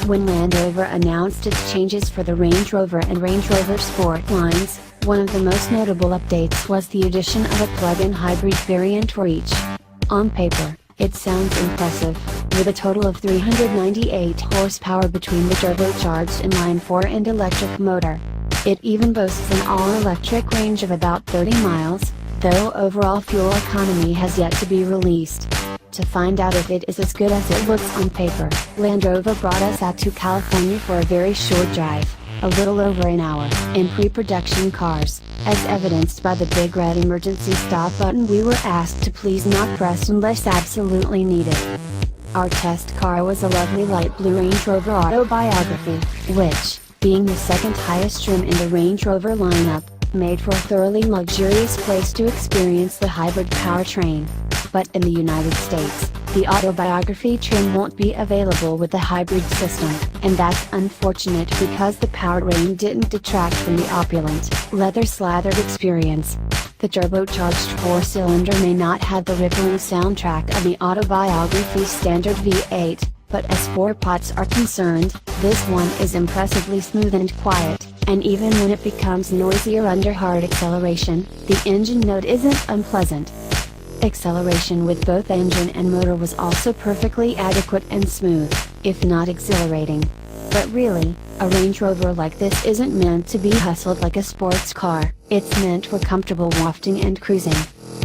When Land Rover announced its changes for the Range Rover and Range Rover Sport lines, one of the most notable updates was the addition of a plug-in hybrid variant for each. On paper, it sounds impressive, with a total of 398 horsepower between the turbocharged inline-four and electric motor. It even boasts an all-electric range of about 30 miles, though overall fuel economy has yet to be released. To find out if it is as good as it looks on paper, Land Rover brought us out to California for a very short drive, a little over an hour, in pre-production cars, as evidenced by the big red emergency stop button we were asked to please not press unless absolutely needed. Our test car was a lovely light blue Range Rover Autobiography, which, being the second highest trim in the Range Rover lineup, made for a thoroughly luxurious place to experience the hybrid powertrain. But in the United States, the Autobiography trim won't be available with the hybrid system, and that's unfortunate because the powertrain didn't detract from the opulent, leather-slathered experience. The turbocharged four-cylinder may not have the rippling soundtrack of the Autobiography standard V8, but as four pots are concerned, this one is impressively smooth and quiet, and even when it becomes noisier under hard acceleration, the engine note isn't unpleasant. Acceleration with both engine and motor was also perfectly adequate and smooth, if not exhilarating. But really, a Range Rover like this isn't meant to be hustled like a sports car, it's meant for comfortable wafting and cruising.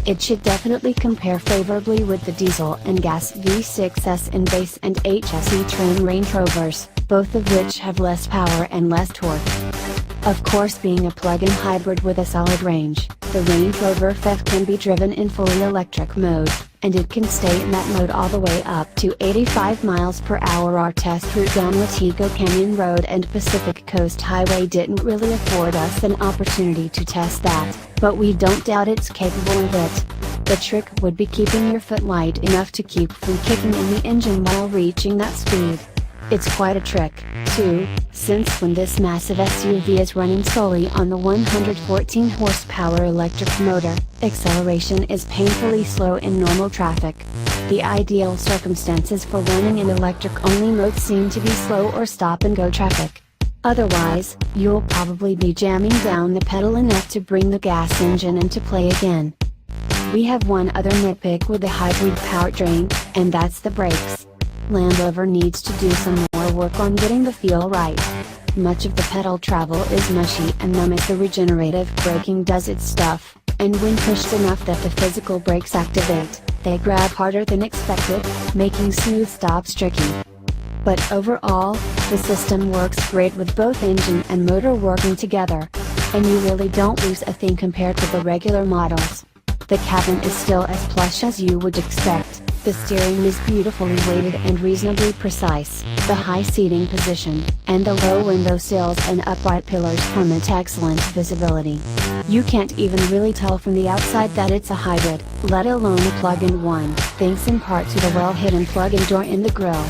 It should definitely compare favorably with the diesel and gas V6s and base and HSE trim Range Rovers, both of which have less power and less torque. Of course, being a plug-in hybrid with a solid range, the Range Rover PHEV can be driven in fully electric mode, and it can stay in that mode all the way up to 85 miles per hour. Our test route down Latigo Canyon Road and Pacific Coast Highway didn't really afford us an opportunity to test that, but we don't doubt it's capable of it. The trick would be keeping your foot light enough to keep from kicking in the engine while reaching that speed. It's quite a trick, too, since when this massive SUV is running solely on the 114 horsepower electric motor, acceleration is painfully slow in normal traffic. The ideal circumstances for running in electric-only mode seem to be slow or stop-and-go traffic. Otherwise, you'll probably be jamming down the pedal enough to bring the gas engine into play again. We have one other nitpick with the hybrid powertrain, and that's the brakes. Land Rover needs to do some more work on getting the feel right. Much of the pedal travel is mushy and numb as the regenerative braking does its stuff, and when pushed enough that the physical brakes activate, they grab harder than expected, making smooth stops tricky. But overall, the system works great with both engine and motor working together, and you really don't lose a thing compared to the regular models. The cabin is still as plush as you would expect. The steering is beautifully weighted and reasonably precise, the high seating position, and the low window sills and upright pillars permit excellent visibility. You can't even really tell from the outside that it's a hybrid, let alone a plug-in one, thanks in part to the well-hidden plug-in door in the grille.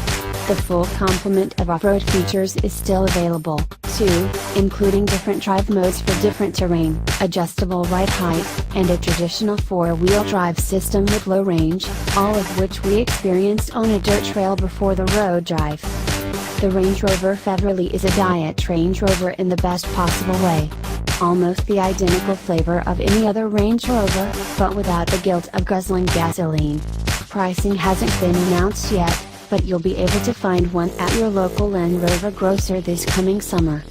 The full complement of off-road features is still available, too, including different drive modes for different terrain, adjustable ride height, and a traditional four-wheel drive system with low range, all of which we experienced on a dirt trail before the road drive. The Range Rover PHEV really is a diet Range Rover in the best possible way. Almost the identical flavor of any other Range Rover, but without the guilt of guzzling gasoline. Pricing hasn't been announced yet, but you'll be able to find one at your local Land Rover grocer this coming summer.